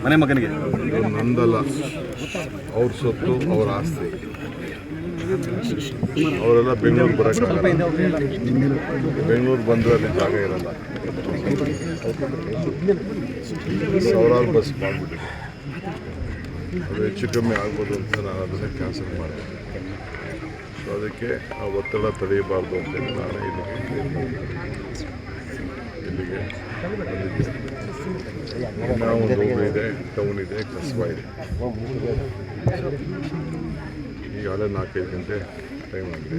ಮನೆ ಮಗನಿಗೆ ಇದು ನಂದಲ್ಲ, ಅವ್ರ ಸೊತ್ತು, ಅವ್ರ ಆಸ್ತಿ. ಅವರೆಲ್ಲ ಬೆಂಗಳೂರು ಬರೋಕ್ಕಾಗಲ್ಲ. ಬೆಂಗಳೂರು ಬಂದರೆ ಅಲ್ಲಿ ಜಾಗ ಇರಲ್ಲ. ಸಾವಿರಾರು ಬಸ್ ಮಾಡಿಬಿಟ್ಟಿದೆ. ಅದು ಹೆಚ್ಚು ಕಮ್ಮಿ ಆಗ್ಬೋದು ಅಂತ ನಾನು ಅದನ್ನೇ ಕ್ಯಾನ್ಸಲ್ ಮಾಡಿದೆ. ಸೊ ಅದಕ್ಕೆ ಆ ಒತ್ತಡ ತಡೆಯಬಾರ್ದು ಅಂತೇಳಿ ನಾನು ಇಲ್ಲಿಗೆ ಬಂದಿದ್ದೆ. ಇನ್ನೂ ಒಂದು ಊರು ಇದೆ, ಟೌನ್ ಇದೆ, ಕಸಬಾ ಇದೆ. ಈಗಾಗಲೇ 4-5 ಗಂಟೆ ಟೈಮ್ ಆಗಿದೆ.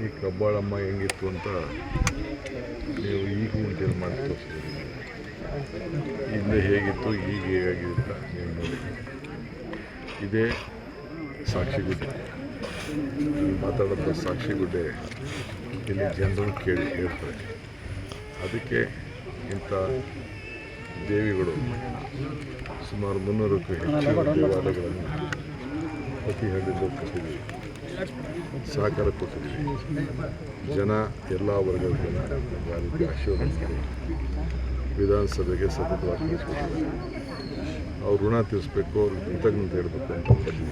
ಈ ಕಬ್ಬಾಳಮ್ಮ ಹೆಂಗಿತ್ತು ಅಂತ ನೀವು ಈಗೂ ಡೀಲ್ ಮಾಡಿ ತೋರಿಸ್ತೀರಿ. ಹಿಂದೆ ಹೇಗಿತ್ತು, ಈಗ ಹೇಗಾಗಿದೆ ಅಂತ ನೀವು ನೋಡಿ. ಇದೇ ಸಾಕ್ಷಿಗುಡ್ಡೆ. ಮಾತಾಡೋದು ಸಾಕ್ಷಿಗುಡ್ಡೆ ಇಲ್ಲಿ ಜನರು ಕೇಳಿ ಹೇಳ್ತಾರೆ. ಅದಕ್ಕೆ ಇಂಥ ದೇವಿಗಳು ಸುಮಾರು 300ಕ್ಕೂ ಹೆಚ್ಚು ದೇವಾಲಯಗಳನ್ನು ಪ್ರತಿ ಹಳ್ಳಿಯಲ್ಲೂ ಕೊಟ್ಟಿದ್ದೀವಿ, ಸಹಕಾರ ಕೊಟ್ಟಿದ್ದೀವಿ. ಜನ ಎಲ್ಲ ವರ್ಗದ ಜನ ಆ ರೀತಿ ಆಶೀರ್ವಾದ ಮಾಡಿ ವಿಧಾನಸಭೆಗೆ ಸತತವಾಗಿ ಕಳಿಸ್ಕೊಟ್ಟಿದ್ದಾರೆ. ಅವ್ರು ಋಣ ತೀರಿಸ್ಬೇಕು, ಅವ್ರಿಗೆ ಕೃತಜ್ಞತೆ ಇರಬೇಕು ಅಂತ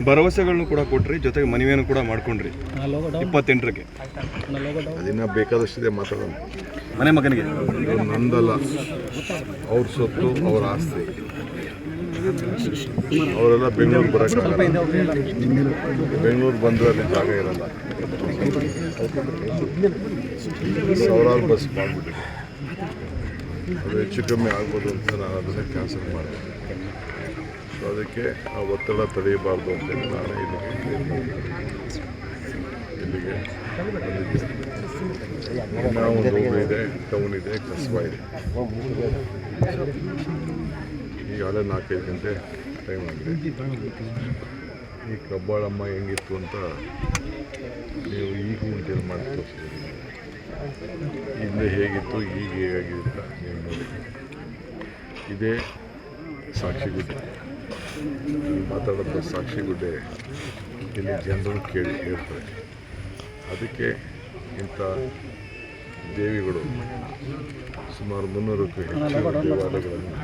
ಭರವಸೆಗಳನ್ನು ಕೂಡ ಕೊಟ್ರಿ, ಜೊತೆಗೆ ಮನವಿಯನ್ನು ಕೂಡ ಮಾಡ್ಕೊಂಡ್ರಿ 28ಕ್ಕೆ. ಅದಿನ್ನ ಬೇಕಾದಷ್ಟಿದೆ, ಮಾತಾಡೋಣ. ಮನೆ ಮಗನಿಗೆ ಇದು ನಂದಲ್ಲ, ಅವ್ರ ಸೊತ್ತು, ಅವ್ರ ಆಸ್ತಿ. ಅವರೆಲ್ಲ ಬೆಂಗಳೂರು ಬರೋಕ್ಕಾಗಲ್ಲ. ಬೆಂಗಳೂರು ಬಂದರೆ ಅಲ್ಲಿ ಜಾಗ ಇರಲ್ಲ. ಸಾವಿರಾರು ಬಸ್ ಮಾಡಿಬಿಟ್ಟಿದೆ. ಅದು ಹೆಚ್ಚು ಕಮ್ಮಿ ಆಗ್ಬೋದು ಅಂತ ನಾನು ಅದನ್ನೇ ಕ್ಯಾನ್ಸಲ್ ಮಾಡಿದೆ. ಸೊ ಅದಕ್ಕೆ ಆ ಒತ್ತಡ ತಡೆಯಬಾರ್ದು ಅಂತೇಳಿ ನಾನು ಇಲ್ಲಿಗೆ ಬಂದಿದ್ದೆ. ಇನ್ನೂ ಒಂದು ಊರು ಇದೆ, ಟೌನ್ ಇದೆ, ಕಸಬಾ ಇದೆ. ಈಗಾಗಲೇ 4-5 ಗಂಟೆ ಟೈಮ್ ಆಗಿದೆ. ಈ ಕಬ್ಬಾಳಮ್ಮ ಹೆಂಗಿತ್ತು ಅಂತ ನೀವು ಈಗೂ ಡೀಲ್ ಮಾಡಿ ತೋರಿಸ್ತೀರಿ. ಹಿಂದೆ ಹೇಗಿತ್ತು, ಈಗ ಹೇಗಾಗಿದೆ ಅಂತ ನೀವು ನೋಡಿ. ಇದೇ ಸಾಕ್ಷಿಗುಡ್ಡೆ. ಮಾತಾಡೋದು ಸಾಕ್ಷಿಗುಡ್ಡೆ ಇಲ್ಲಿ ಜನರು ಕೇಳಿ ಹೇಳ್ತಾರೆ. ಅದಕ್ಕೆ ಇಂಥ ದೇವಿಗಳು ಸುಮಾರು 300ಕ್ಕೂ ಹೆಚ್ಚು ದೇವಾಲಯಗಳನ್ನು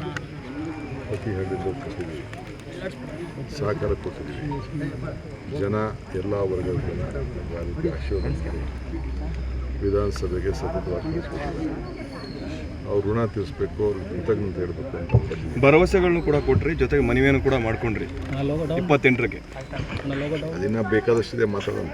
ಪ್ರತಿ ಹಳ್ಳಿಯಲ್ಲೂ ಕೊಟ್ಟಿದ್ದೀವಿ, ಸಹಕಾರ ಕೊಟ್ಟಿದ್ದೀವಿ. ಜನ ಎಲ್ಲ ವರ್ಗದ ಜನ ಆ ರೀತಿ ಆಶೀರ್ವಾದ ಮಾಡಿ ವಿಧಾನಸಭೆಗೆ ಸತತವಾಗಿ ಕಳಿಸ್ಕೊಟ್ಟಿದ್ದಾರೆ. ಅವ್ರು ಋಣ ತೀರಿಸ್ಬೇಕು, ಅವ್ರಿಗೆ ಕೃತಜ್ಞತೆ ಇರಬೇಕು ಅಂತ ಭರವಸೆಗಳನ್ನು ಕೂಡ ಕೊಟ್ರಿ, ಜೊತೆಗೆ ಮನವಿಯನ್ನು ಕೂಡ ಮಾಡ್ಕೊಂಡ್ರಿ 28ಕ್ಕೆ. ಅದಿನ್ನ ಬೇಕಾದಷ್ಟಿದೆ, ಮಾತಾಡೋಣ.